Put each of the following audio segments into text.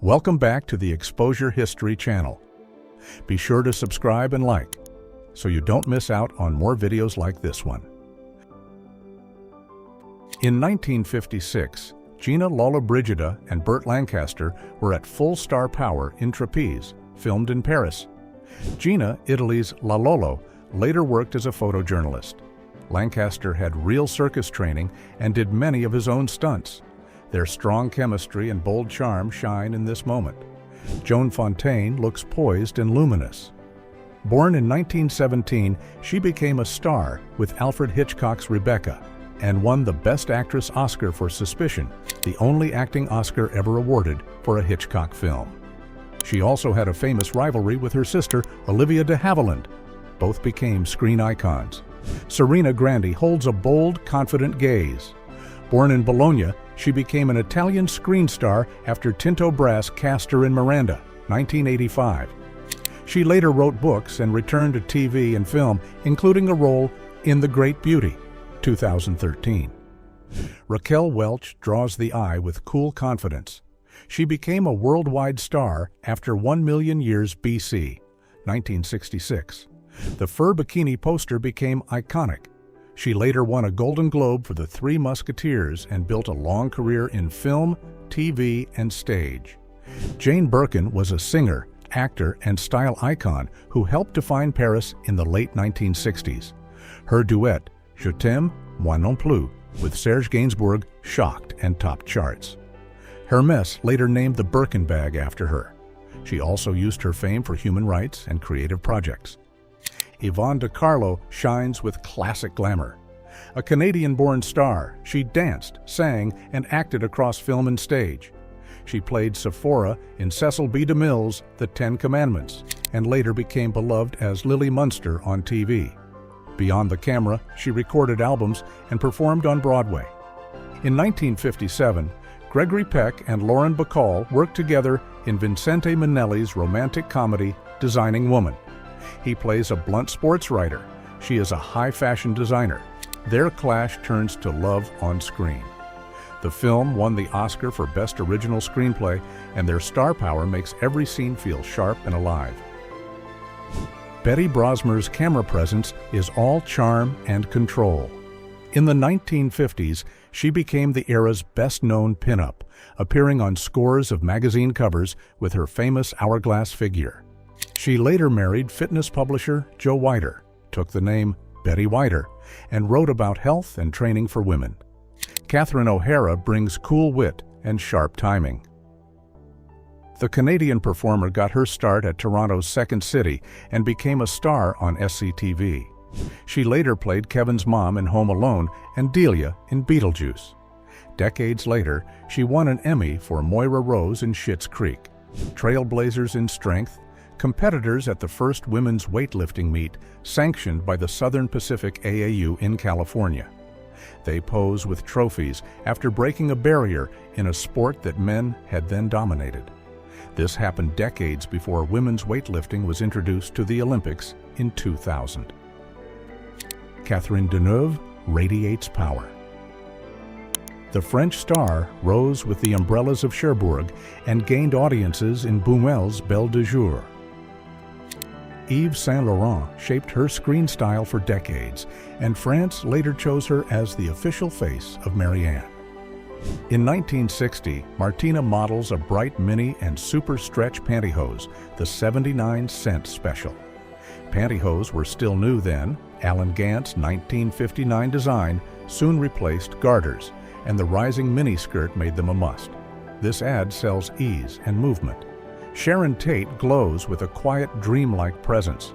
Welcome back to the Exposure History channel. Be sure to subscribe and like so you don't miss out on more videos like this one. In 1956, Gina Lollobrigida and Burt Lancaster were at full star power in Trapeze, filmed in Paris. Gina, Italy's La Lollo, later worked as a photojournalist. Lancaster had real circus training and did many of his own stunts. Their strong chemistry and bold charm shine in this moment. Joan Fontaine looks poised and luminous. Born in 1917, she became a star with Alfred Hitchcock's Rebecca and won the Best Actress Oscar for Suspicion, the only acting Oscar ever awarded for a Hitchcock film. She also had a famous rivalry with her sister, Olivia de Havilland. Both became screen icons. Serena Grandi holds a bold, confident gaze. Born in Bologna, she became an Italian screen star after Tinto Brass cast her in Miranda, 1985. She later wrote books and returned to TV and film, including a role in The Great Beauty, 2013. Raquel Welch draws the eye with cool confidence. She became a worldwide star after 1 million years BC, 1966. The fur bikini poster became iconic. She later won a Golden Globe for The Three Musketeers and built a long career in film, TV, and stage. Jane Birkin was a singer, actor, and style icon who helped define Paris in the late 1960s. Her duet, Je t'aime, moi non plus, with Serge Gainsbourg, shocked and topped charts. Hermès later named the Birkin bag after her. She also used her fame for human rights and creative projects. Yvonne de Carlo shines with classic glamour. A Canadian-born star, she danced, sang, and acted across film and stage. She played Sephora in Cecil B. DeMille's The Ten Commandments, and later became beloved as Lily Munster on TV. Beyond the camera, she recorded albums and performed on Broadway. In 1957, Gregory Peck and Lauren Bacall worked together in Vincente Minnelli's romantic comedy, Designing Woman. He plays a blunt sports writer. She is a high-fashion designer. Their clash turns to love on screen. The film won the Oscar for Best Original Screenplay, and their star power makes every scene feel sharp and alive. Betty Brosmer's camera presence is all charm and control. In the 1950s, she became the era's best-known pinup, appearing on scores of magazine covers with her famous hourglass figure. She later married fitness publisher Joe Weider, took the name Betty Weider, and wrote about health and training for women. Catherine O'Hara brings cool wit and sharp timing. The Canadian performer got her start at Toronto's Second City and became a star on SCTV. She later played Kevin's mom in Home Alone and Delia in Beetlejuice. Decades later, she won an Emmy for Moira Rose in Schitt's Creek. Trailblazers in strength, competitors at the first women's weightlifting meet sanctioned by the Southern Pacific AAU in California. They pose with trophies after breaking a barrier in a sport that men had then dominated. This happened decades before women's weightlifting was introduced to the Olympics in 2000. Catherine Deneuve radiates power. The French star rose with the Umbrellas of Cherbourg and gained audiences in Buñuel's Belle de Jour. Yves Saint Laurent shaped her screen style for decades, and France later chose her as the official face of Marianne. In 1960, Martina models a bright mini and super stretch pantyhose, the 79-cent special. Pantyhose were still new then. Alan Gant's 1959 design soon replaced garters, and the rising miniskirt made them a must. This ad sells ease and movement. Sharon Tate glows with a quiet, dreamlike presence.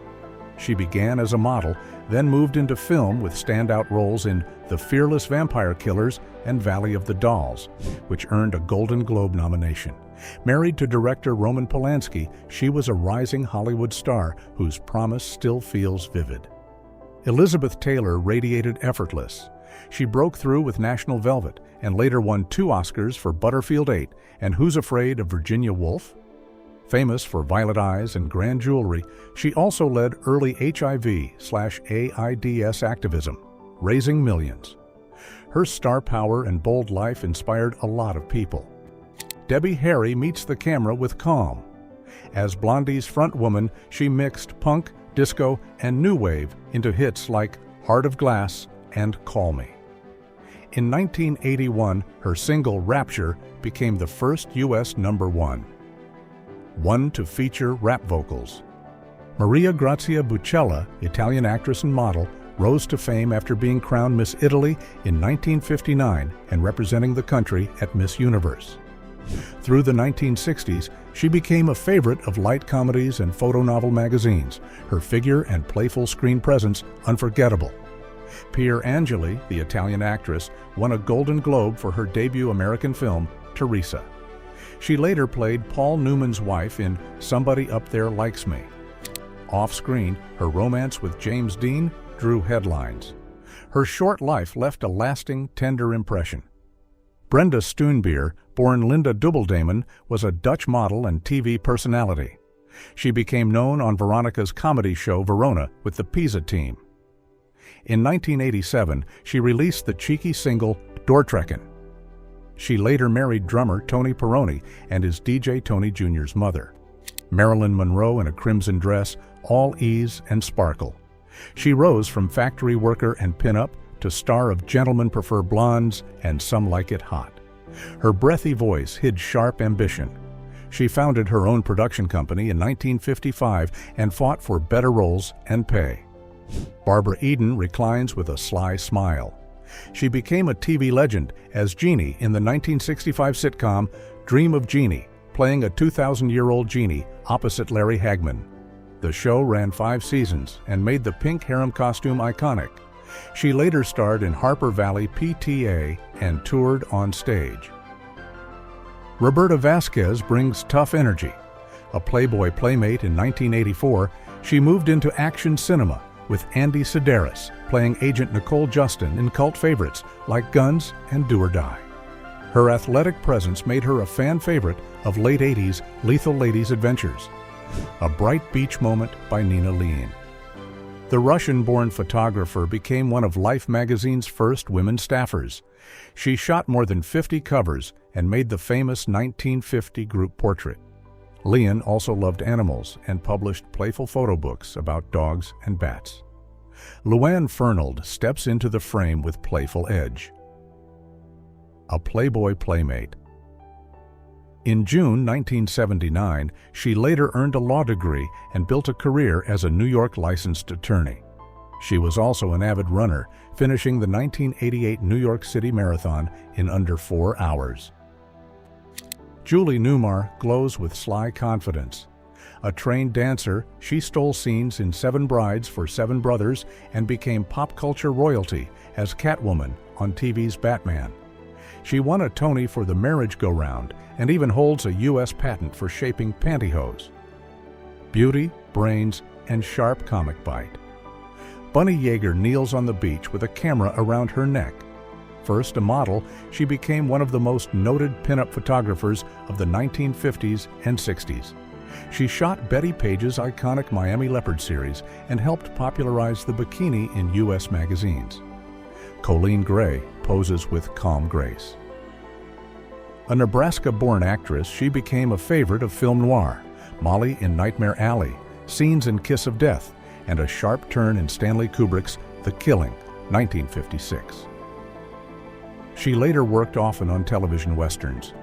She began as a model, then moved into film with standout roles in The Fearless Vampire Killers and Valley of the Dolls, which earned a Golden Globe nomination. Married to director Roman Polanski, she was a rising Hollywood star whose promise still feels vivid. Elizabeth Taylor radiated effortless. She broke through with National Velvet and later won 2 Oscars for Butterfield 8 and Who's Afraid of Virginia Woolf? Famous for violet eyes and grand jewelry, she also led early HIV/AIDS activism, raising millions. Her star power and bold life inspired a lot of people. Debbie Harry meets the camera with calm. As Blondie's frontwoman, she mixed punk, disco, and new wave into hits like Heart of Glass and Call Me. In 1981, her single Rapture became the first U.S. #1 to feature rap vocals. Maria Grazia Bucella, Italian actress and model, rose to fame after being crowned Miss Italy in 1959 and representing the country at Miss Universe. Through the 1960s, she became a favorite of light comedies and photo novel magazines, her figure and playful screen presence unforgettable. Pier Angeli, the Italian actress, won a Golden Globe for her debut American film, Teresa. She later played Paul Newman's wife in Somebody Up There Likes Me. Off-screen, her romance with James Dean drew headlines. Her short life left a lasting, tender impression. Brenda Stoenbeer, born Linda Dubbeldamon, was a Dutch model and TV personality. She became known on Veronica's comedy show Verona with the Pisa team. In 1987, she released the cheeky single Doortrekken. She later married drummer Tony Perrone and is DJ Tony Jr.'s mother. Marilyn Monroe in a crimson dress, all ease and sparkle. She rose from factory worker and pin-up to star of Gentlemen Prefer Blondes and Some Like It Hot. Her breathy voice hid sharp ambition. She founded her own production company in 1955 and fought for better roles and pay. Barbara Eden reclines with a sly smile. She became a TV legend as Jeannie in the 1965 sitcom Dream of Jeannie, playing a 2,000-year-old Jeannie opposite Larry Hagman. The show ran 5 seasons and made the pink harem costume iconic. She later starred in Harper Valley PTA and toured on stage. Roberta Vasquez brings tough energy. A Playboy playmate in 1984, she moved into action cinema with Andy Sedaris playing Agent Nicole Justin in cult favorites like Guns and Do or Die. Her athletic presence made her a fan favorite of late 80s Lethal Ladies Adventures. A Bright Beach Moment by Nina Lean. The Russian-born photographer became one of Life magazine's first women staffers. She shot more than 50 covers and made the famous 1950 group portrait. Leon also loved animals and published playful photo books about dogs and bats. Luann Fernald steps into the frame with playful edge. A Playboy playmate. In June 1979, she later earned a law degree and built a career as a New York licensed attorney. She was also an avid runner, finishing the 1988 New York City Marathon in under 4 hours. Julie Newmar glows with sly confidence. A trained dancer, she stole scenes in 7 Brides for 7 Brothers and became pop culture royalty as Catwoman on TV's Batman. She won a Tony for The Marriage Go-Round and even holds a U.S. patent for shaping pantyhose. Beauty, brains, and sharp comic bite. Bunny Yeager kneels on the beach with a camera around her neck. First a model, she became one of the most noted pinup photographers of the 1950s and 60s. She shot Betty Page's iconic Miami Leopard series and helped popularize the bikini in U.S. magazines. Colleen Gray poses with calm grace. A Nebraska-born actress, she became a favorite of film noir, Molly in Nightmare Alley, scenes in Kiss of Death, and a sharp turn in Stanley Kubrick's The Killing, 1956. She later worked often on television westerns.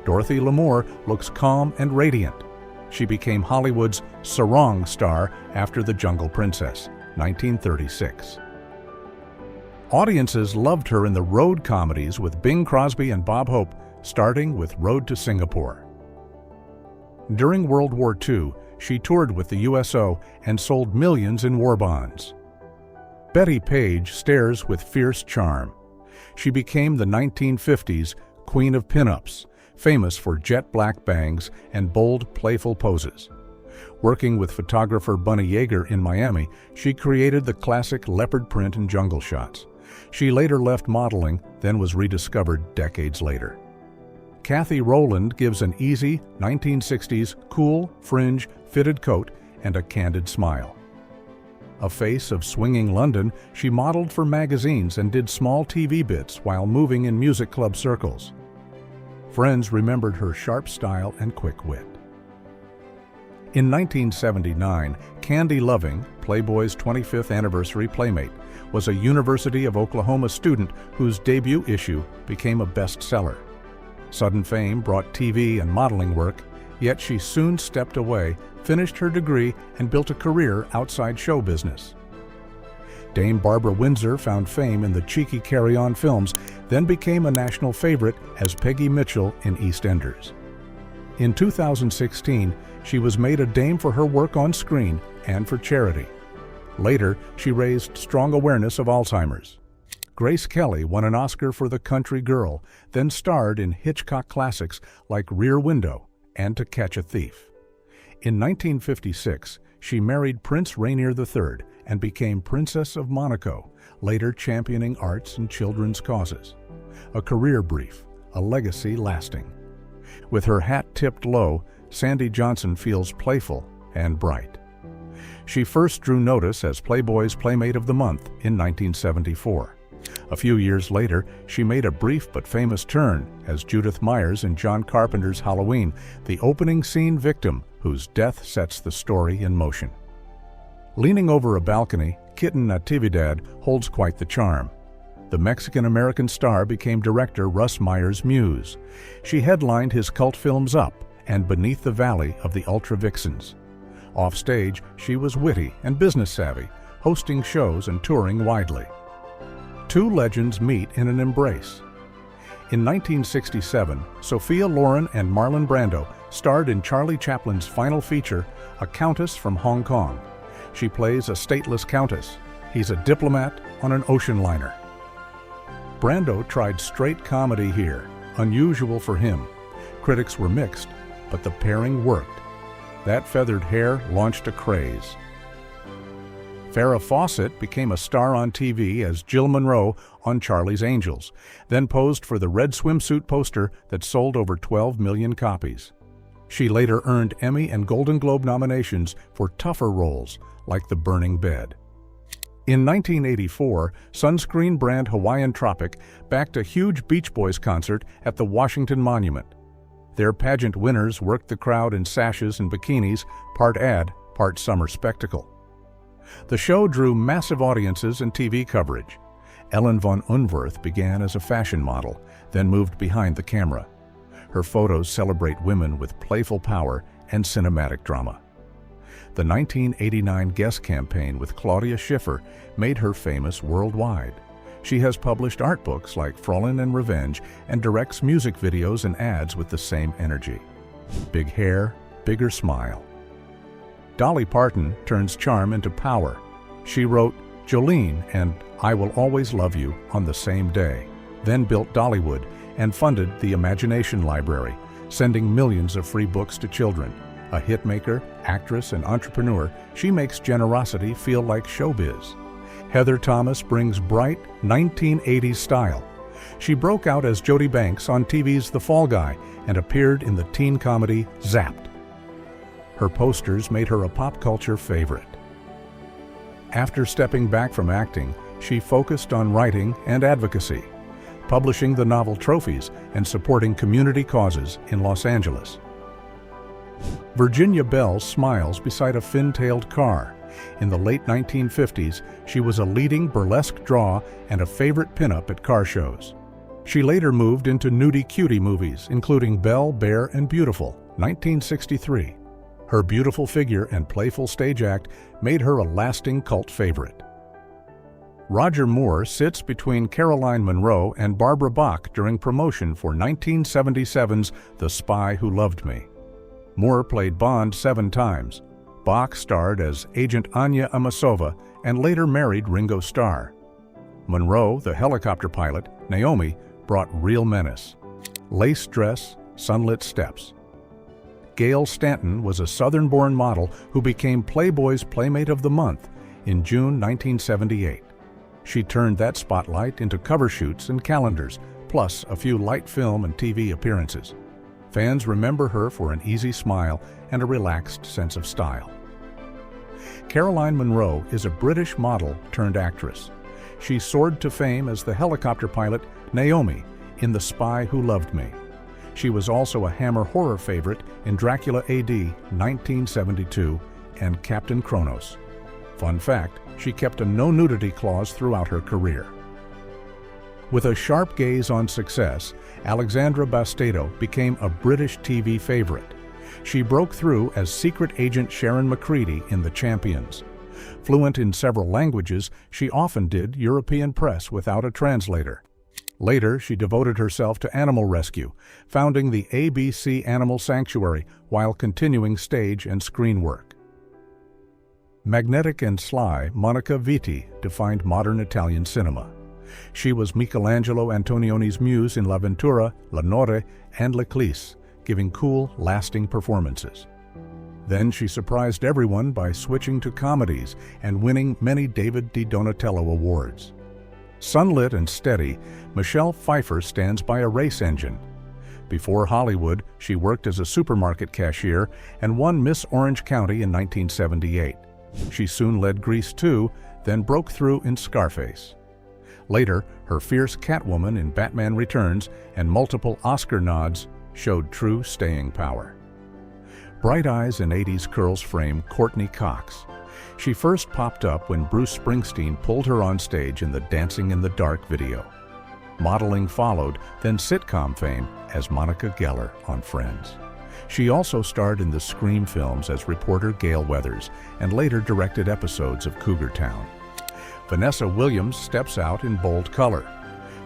Dorothy Lamour looks calm and radiant. She became Hollywood's sarong star after The Jungle Princess, 1936. Audiences loved her in the road comedies with Bing Crosby and Bob Hope, starting with Road to Singapore. During World War II, she toured with the USO and sold millions in war bonds. Betty Page stares with fierce charm. She became the 1950s Queen of Pinups, famous for jet black bangs and bold, playful poses. Working with photographer Bunny Yeager in Miami, she created the classic leopard print and jungle shots. She later left modeling, then was rediscovered decades later. Kathy Rowland gives an easy, 1960s, cool, fringe, fitted coat and a candid smile. A face of swinging London, she modeled for magazines and did small TV bits while moving in music club circles. Friends remembered her sharp style and quick wit. In 1979, Candy Loving, Playboy's 25th anniversary playmate, was a University of Oklahoma student whose debut issue became a bestseller. Sudden fame brought TV and modeling work, yet she soon stepped away, finished her degree, and built a career outside show business. Dame Barbara Windsor found fame in the cheeky Carry On films, then became a national favorite as Peggy Mitchell in EastEnders. In 2016, she was made a dame for her work on screen and for charity. Later, she raised strong awareness of Alzheimer's. Grace Kelly won an Oscar for The Country Girl, then starred in Hitchcock classics like Rear Window and To Catch a Thief. In 1956, she married Prince Rainier III and became Princess of Monaco, later championing arts and children's causes. A career brief, a legacy lasting. With her hat tipped low, Sandy Johnson feels playful and bright. She first drew notice as Playboy's Playmate of the Month in 1974. A few years later, she made a brief but famous turn as Judith Myers in John Carpenter's Halloween, the opening scene victim whose death sets the story in motion. Leaning over a balcony, Kitten Natividad holds quite the charm. The Mexican-American star became director Russ Meyer's muse. She headlined his cult films Up and Beneath the Valley of the Ultra Vixens. Offstage, she was witty and business-savvy, hosting shows and touring widely. Two legends meet in an embrace. In 1967, Sophia Loren and Marlon Brando starred in Charlie Chaplin's final feature, A Countess from Hong Kong. She plays a stateless countess. He's a diplomat on an ocean liner. Brando tried straight comedy here, unusual for him. Critics were mixed, but the pairing worked. That feathered hair launched a craze. Farrah Fawcett became a star on TV as Jill Monroe on Charlie's Angels, then posed for the red swimsuit poster that sold over 12 million copies. She later earned Emmy and Golden Globe nominations for tougher roles like The Burning Bed. In 1984, sunscreen brand Hawaiian Tropic backed a huge Beach Boys concert at the Washington Monument. Their pageant winners worked the crowd in sashes and bikinis, part ad, part summer spectacle. The show drew massive audiences and TV coverage. Ellen von Unwerth began as a fashion model, then moved behind the camera. Her photos celebrate women with playful power and cinematic drama. The 1989 Guess campaign with Claudia Schiffer made her famous worldwide. She has published art books like Fraulein and Revenge and directs music videos and ads with the same energy. Big hair, bigger smile. Dolly Parton turns charm into power. She wrote Jolene and I Will Always Love You on the same day, then built Dollywood and funded the Imagination Library, sending millions of free books to children. A hitmaker, actress, and entrepreneur, she makes generosity feel like showbiz. Heather Thomas brings bright 1980s style. She broke out as Jody Banks on TV's The Fall Guy and appeared in the teen comedy Zapped. Her posters made her a pop culture favorite. After stepping back from acting, she focused on writing and advocacy, publishing the novel Trophies and supporting community causes in Los Angeles. Virginia Bell smiles beside a fin-tailed car. In the late 1950s, she was a leading burlesque draw and a favorite pinup at car shows. She later moved into nudie-cutie movies, including Belle, Bear, and Beautiful, 1963. Her beautiful figure and playful stage act made her a lasting cult favorite. Roger Moore sits between Caroline Munro and Barbara Bach during promotion for 1977's The Spy Who Loved Me. Moore played Bond 7 times. Bach starred as Agent Anya Amasova and later married Ringo Starr. Monroe, the helicopter pilot, Naomi, brought real menace. Lace dress, sunlit steps. Gail Stanton was a Southern-born model who became Playboy's Playmate of the Month in June 1978. She turned that spotlight into cover shoots and calendars, plus a few light film and TV appearances. Fans remember her for an easy smile and a relaxed sense of style. Caroline Munro is a British model turned actress. She soared to fame as the helicopter pilot Naomi in The Spy Who Loved Me. She was also a Hammer horror favorite in Dracula AD 1972 and Captain Kronos. Fun fact, she kept a no-nudity clause throughout her career. With a sharp gaze on success, Alexandra Bastedo became a British TV favorite. She broke through as secret agent Sharon McCready in The Champions. Fluent in several languages, she often did European press without a translator. Later, she devoted herself to animal rescue, founding the ABC Animal Sanctuary while continuing stage and screen work. Magnetic and sly, Monica Vitti defined modern Italian cinema. She was Michelangelo Antonioni's muse in La Ventura, L'Onore, and L'Eclisse, giving cool, lasting performances. Then she surprised everyone by switching to comedies and winning many David Di Donatello awards. Sunlit and steady, Michelle Pfeiffer stands by a race engine. Before Hollywood, she worked as a supermarket cashier and won Miss Orange County in 1978. She soon led Grease 2, then broke through in Scarface. Later, her fierce Catwoman in Batman Returns and multiple Oscar nods showed true staying power. Bright eyes and 80s curls frame Courtney Cox. She first popped up when Bruce Springsteen pulled her on stage in the Dancing in the Dark video. Modeling followed, then sitcom fame as Monica Geller on Friends. She also starred in the Scream films as reporter Gail Weathers and later directed episodes of Cougar Town. Vanessa Williams steps out in bold color.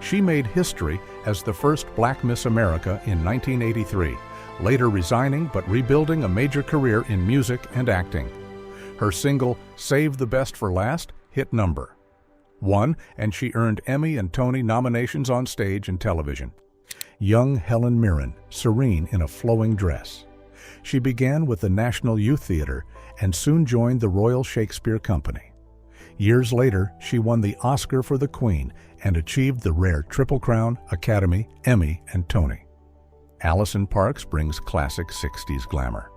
She made history as the first Black Miss America in 1983, later resigning but rebuilding a major career in music and acting. Her single, Save the Best for Last, hit number 1, and she earned Emmy and Tony nominations on stage and television. Young Helen Mirren, serene in a flowing dress. She began with the National Youth Theatre and soon joined the Royal Shakespeare Company. Years later, she won the Oscar for The Queen and achieved the rare Triple Crown, Academy, Emmy, and Tony. Allison Parks brings classic 60s glamour.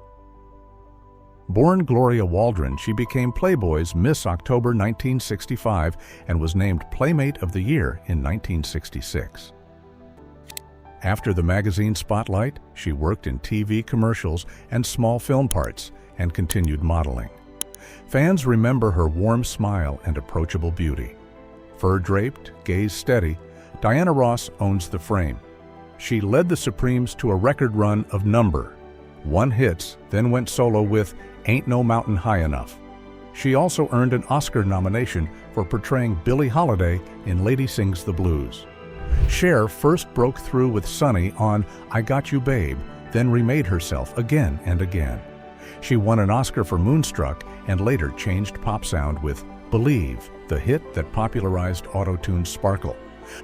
Born Gloria Waldron, she became Playboy's Miss October 1965 and was named Playmate of the Year in 1966. After the magazine spotlight, she worked in TV commercials and small film parts and continued modeling. Fans remember her warm smile and approachable beauty. Fur-draped, gaze steady, Diana Ross owns the frame. She led the Supremes to a record run of number 1 hits, then went solo with Ain't No Mountain High Enough. She also earned an Oscar nomination for portraying Billie Holiday in Lady Sings the Blues. Cher first broke through with Sunny on I Got You Babe, then remade herself again and again. She won an Oscar for Moonstruck and later changed pop sound with Believe, the hit that popularized auto-tune's sparkle.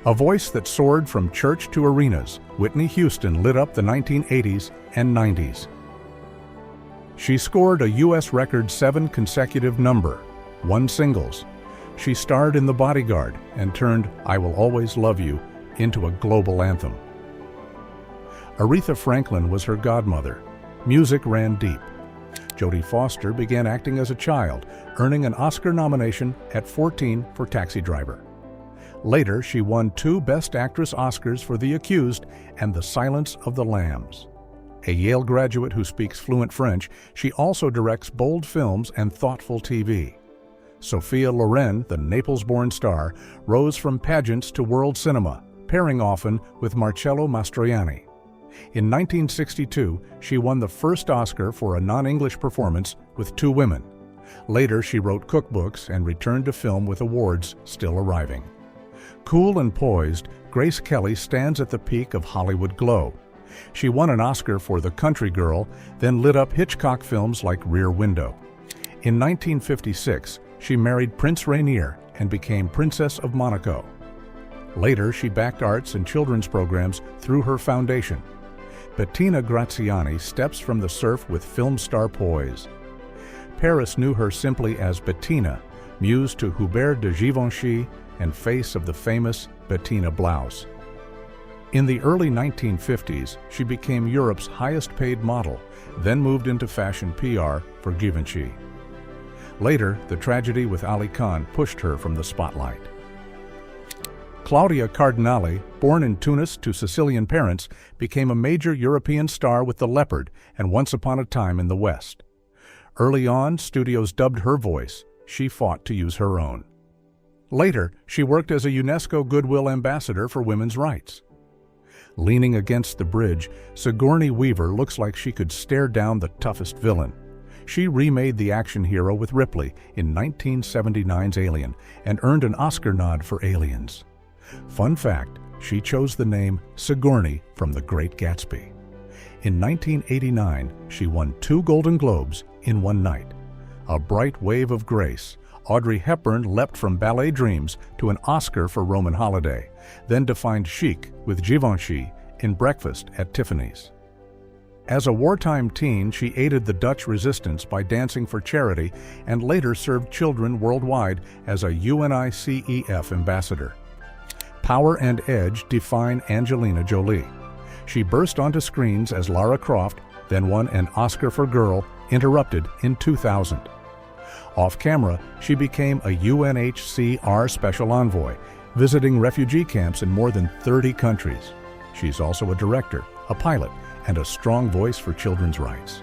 A voice that soared from church to arenas, Whitney Houston lit up the 1980s and 90s. She scored a U.S. record 7 consecutive number 1 singles. She starred in The Bodyguard and turned I Will Always Love You into a global anthem. Aretha Franklin was her godmother. Music ran deep. Jodie Foster began acting as a child, earning an Oscar nomination at 14 for Taxi Driver. Later, she won 2 Best Actress Oscars for The Accused and The Silence of the Lambs. A Yale graduate who speaks fluent French, she also directs bold films and thoughtful TV. Sophia Loren, the Naples-born star, rose from pageants to world cinema, pairing often with Marcello Mastroianni. In 1962, she won the first Oscar for a non-English performance with 2 women. Later, she wrote cookbooks and returned to film with awards still arriving. Cool and poised, Grace Kelly stands at the peak of Hollywood glow. She won an Oscar for The Country Girl, then lit up Hitchcock films like Rear Window. In 1956, she married Prince Rainier and became Princess of Monaco. Later, she backed arts and children's programs through her foundation. Bettina Graziani steps from the surf with film star poise. Paris knew her simply as Bettina, muse to Hubert de Givenchy and face of the famous Bettina blouse. In the early 1950s, she became Europe's highest-paid model, then moved into fashion PR for Givenchy. Later, the tragedy with Ali Khan pushed her from the spotlight. Claudia Cardinale, born in Tunis to Sicilian parents, became a major European star with The Leopard and Once Upon a Time in the West. Early on, studios dubbed her voice. She fought to use her own. Later, she worked as a UNESCO Goodwill Ambassador for women's rights. Leaning against the bridge, Sigourney Weaver looks like she could stare down the toughest villain. She remade the action hero with Ripley in 1979's Alien and earned an Oscar nod for Aliens. Fun fact, she chose the name Sigourney from The Great Gatsby. In 1989, she won 2 Golden Globes in one night. A bright wave of grace, Audrey Hepburn leapt from ballet dreams to an Oscar for Roman Holiday, then defined chic with Givenchy in Breakfast at Tiffany's. As a wartime teen, she aided the Dutch resistance by dancing for charity and later served children worldwide as a UNICEF ambassador. Power and edge define Angelina Jolie. She burst onto screens as Lara Croft, then won an Oscar for Girl, Interrupted in 2000. Off-camera, she became a UNHCR Special Envoy, visiting refugee camps in more than 30 countries. She's also a director, a pilot, and a strong voice for children's rights.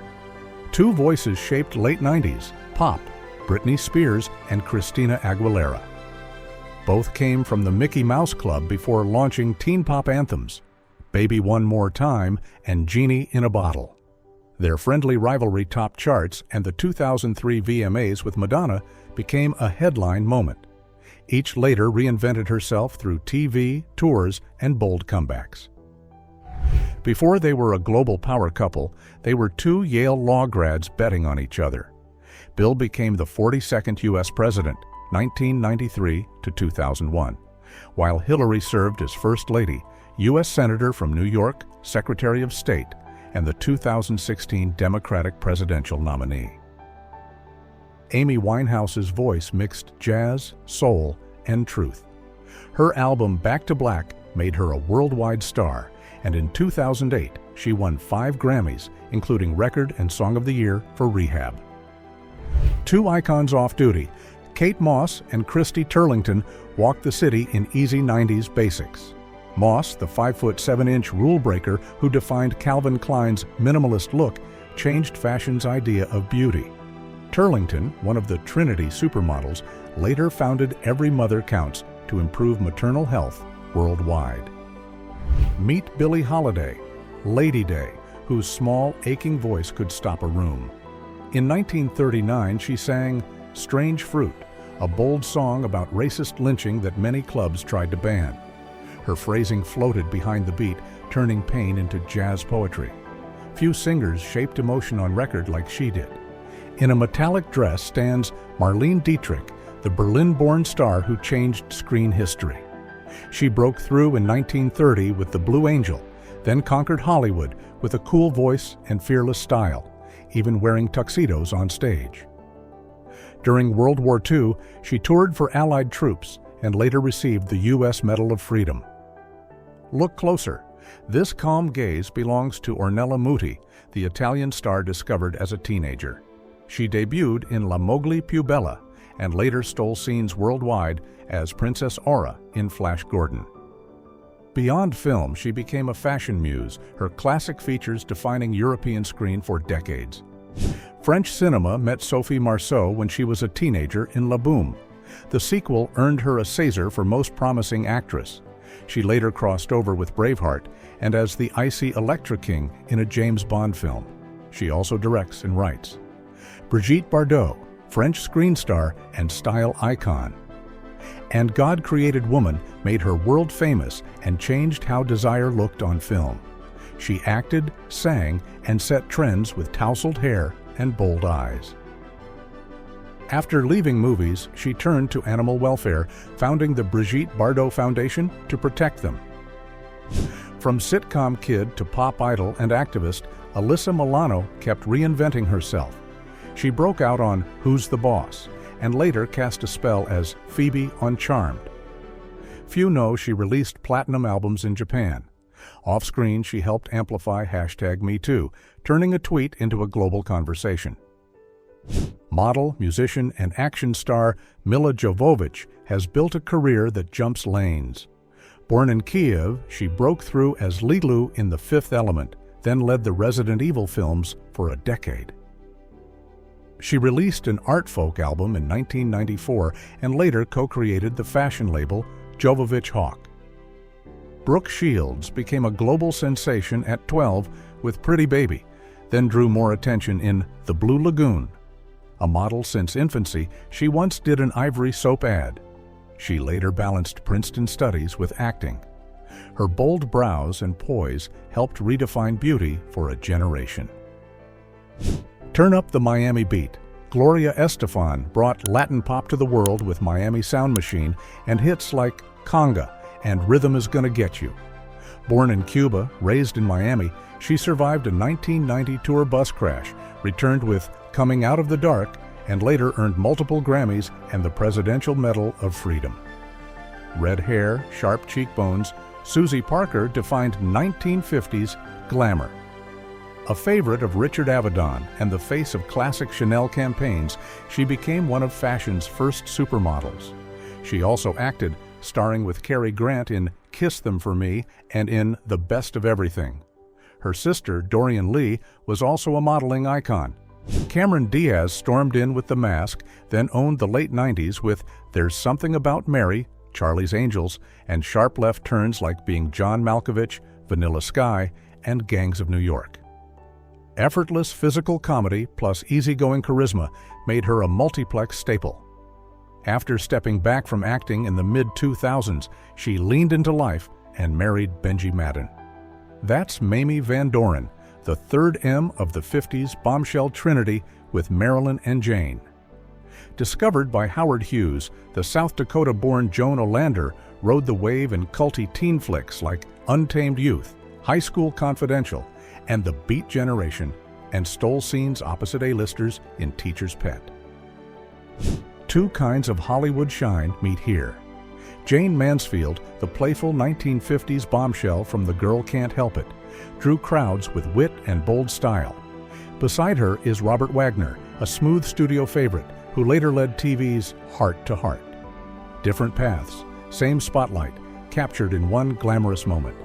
2 voices shaped late 90s pop, Britney Spears and Christina Aguilera. Both came from the Mickey Mouse Club before launching teen pop anthems, Baby One More Time and Genie in a Bottle. Their friendly rivalry topped charts, and the 2003 VMAs with Madonna became a headline moment. Each later reinvented herself through TV, tours, and bold comebacks. Before they were a global power couple, they were 2 Yale law grads betting on each other. Bill became the 42nd U.S. president, 1993 to 2001, while Hillary served as First Lady, U.S. Senator from New York, Secretary of State, and the 2016 Democratic presidential nominee. Amy Winehouse's voice mixed jazz, soul, and truth. Her album Back to Black made her a worldwide star, and in 2008, she won 5 Grammys, including Record and Song of the Year for Rehab. 2 icons off-duty, Kate Moss and Christy Turlington walked the city in easy 90s basics. Moss, the 5'7" rule breaker who defined Calvin Klein's minimalist look, changed fashion's idea of beauty. Turlington, one of the Trinity supermodels, later founded Every Mother Counts to improve maternal health worldwide. Meet Billie Holiday, Lady Day, whose small, aching voice could stop a room. In 1939, she sang Strange Fruit, a bold song about racist lynching that many clubs tried to ban. Her phrasing floated behind the beat, turning pain into jazz poetry. Few singers shaped emotion on record like she did. In a metallic dress stands Marlene Dietrich, the Berlin-born star who changed screen history. She broke through in 1930 with The Blue Angel, then conquered Hollywood with a cool voice and fearless style, even wearing tuxedos on stage. During World War II, she toured for Allied troops and later received the U.S. Medal of Freedom. Look closer. This calm gaze belongs to Ornella Muti, the Italian star discovered as a teenager. She debuted in La Mowgli più Bella and later stole scenes worldwide as Princess Aura in Flash Gordon. Beyond film, she became a fashion muse, her classic features defining European screen for decades. French cinema met Sophie Marceau when she was a teenager in La Boum. The sequel earned her a César for Most Promising Actress. She later crossed over with Braveheart and as the icy Electra King in a James Bond film. She also directs and writes. Brigitte Bardot, French screen star and style icon. And God Created Woman made her world famous and changed how desire looked on film. She acted, sang, and set trends with tousled hair and bold eyes. After leaving movies, she turned to animal welfare, founding the Brigitte Bardot Foundation to protect them. From sitcom kid to pop idol and activist, Alyssa Milano kept reinventing herself. She broke out on Who's the Boss, and later cast a spell as Phoebe on Charmed. Few know she released platinum albums in Japan. Off-screen, she helped amplify #MeToo, turning a tweet into a global conversation. Model, musician, and action star Milla Jovovich has built a career that jumps lanes. Born in Kiev, she broke through as Lilu in The Fifth Element, then led the Resident Evil films for a decade. She released an art folk album in 1994 and later co-created the fashion label Jovovich Hawk. Brooke Shields became a global sensation at 12 with Pretty Baby, then drew more attention in The Blue Lagoon. A model since infancy, she once did an Ivory soap ad. She later balanced Princeton studies with acting. Her bold brows and poise helped redefine beauty for a generation. Turn up the Miami beat. Gloria Estefan brought Latin pop to the world with Miami Sound Machine and hits like Conga and Rhythm Is Gonna Get You. Born in Cuba, raised in Miami, she survived a 1990 tour bus crash, returned with Coming Out of the Dark, and later earned multiple Grammys and the Presidential Medal of Freedom. Red hair, sharp cheekbones, Susie Parker defined 1950s glamour. A favorite of Richard Avedon and the face of classic Chanel campaigns, she became one of fashion's first supermodels. She also acted, starring with Cary Grant in Kiss Them For Me and in The Best of Everything. Her sister, Dorian Lee, was also a modeling icon. Cameron Diaz stormed in with The Mask, then owned the late 90s with There's Something About Mary, Charlie's Angels, and sharp left turns like being John Malkovich, Vanilla Sky, and Gangs of New York. Effortless physical comedy plus easygoing charisma made her a multiplex staple. After stepping back from acting in the mid-2000s, she leaned into life and married Benji Madden. That's Mamie Van Doren, the third M of the 50s bombshell trinity with Marilyn and Jane. Discovered by Howard Hughes, the South Dakota-born Joan Olander rode the wave in culty teen flicks like Untamed Youth, High School Confidential, and The Beat Generation, and stole scenes opposite A-listers in Teacher's Pet. Two kinds of Hollywood shine meet here. Jane Mansfield, the playful 1950s bombshell from The Girl Can't Help It, drew crowds with wit and bold style. Beside her is Robert Wagner, a smooth studio favorite who later led TV's Heart to Heart. Different paths, same spotlight, captured in one glamorous moment.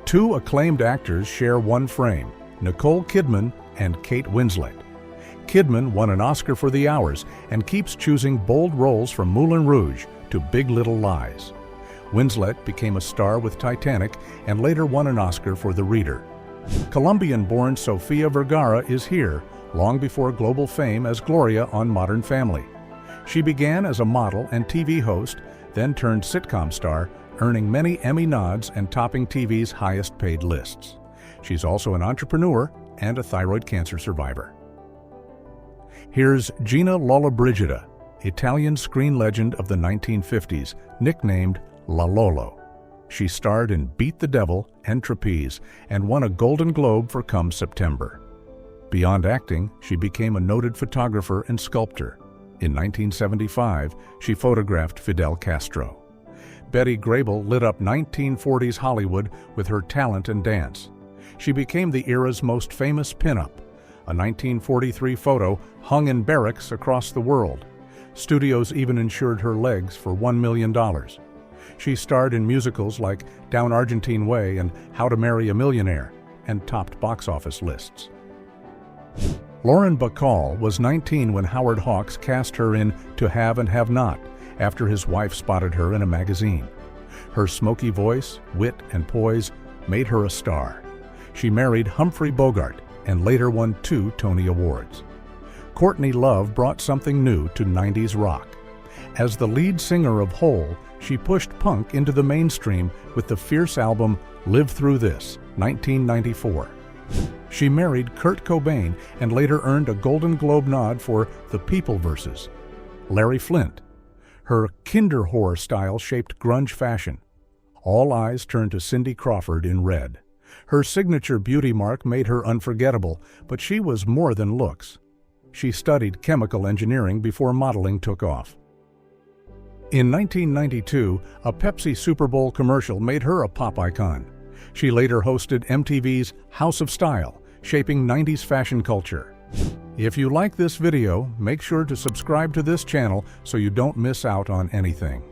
Two acclaimed actors share one frame, Nicole Kidman and Kate Winslet. Kidman won an Oscar for The Hours and keeps choosing bold roles from Moulin Rouge to Big Little Lies. Winslet became a star with Titanic and later won an Oscar for The Reader. Colombian-born Sofia Vergara is here, long before global fame as Gloria on Modern Family. She began as a model and TV host, then turned sitcom star, earning many Emmy nods and topping TV's highest-paid lists. She's also an entrepreneur and a thyroid cancer survivor. Here's Gina Lollobrigida, Italian screen legend of the 1950s, nicknamed La Lolo. She starred in Beat the Devil and Trapeze and won a Golden Globe for Come September. Beyond acting, she became a noted photographer and sculptor. In 1975, she photographed Fidel Castro. Betty Grable lit up 1940s Hollywood with her talent and dance. She became the era's most famous pinup. A 1943 photo hung in barracks across the world. Studios even insured her legs for $1 million. She starred in musicals like Down Argentine Way and How to Marry a Millionaire, and topped box office lists. Lauren Bacall was 19 when Howard Hawks cast her in To Have and Have Not, after his wife spotted her in a magazine. Her smoky voice, wit, and poise made her a star. She married Humphrey Bogart and later won 2 Tony Awards. Courtney Love brought something new to 90s rock. As the lead singer of Hole, she pushed punk into the mainstream with the fierce album Live Through This, 1994. She married Kurt Cobain and later earned a Golden Globe nod for The People Verses. Larry Flynt. Her Kinderhore style shaped grunge fashion. All eyes turned to Cindy Crawford in red. Her signature beauty mark made her unforgettable, but she was more than looks. She studied chemical engineering before modeling took off. In 1992, a Pepsi Super Bowl commercial made her a pop icon. She later hosted MTV's House of Style, shaping 90s fashion culture. If you like this video, make sure to subscribe to this channel so you don't miss out on anything.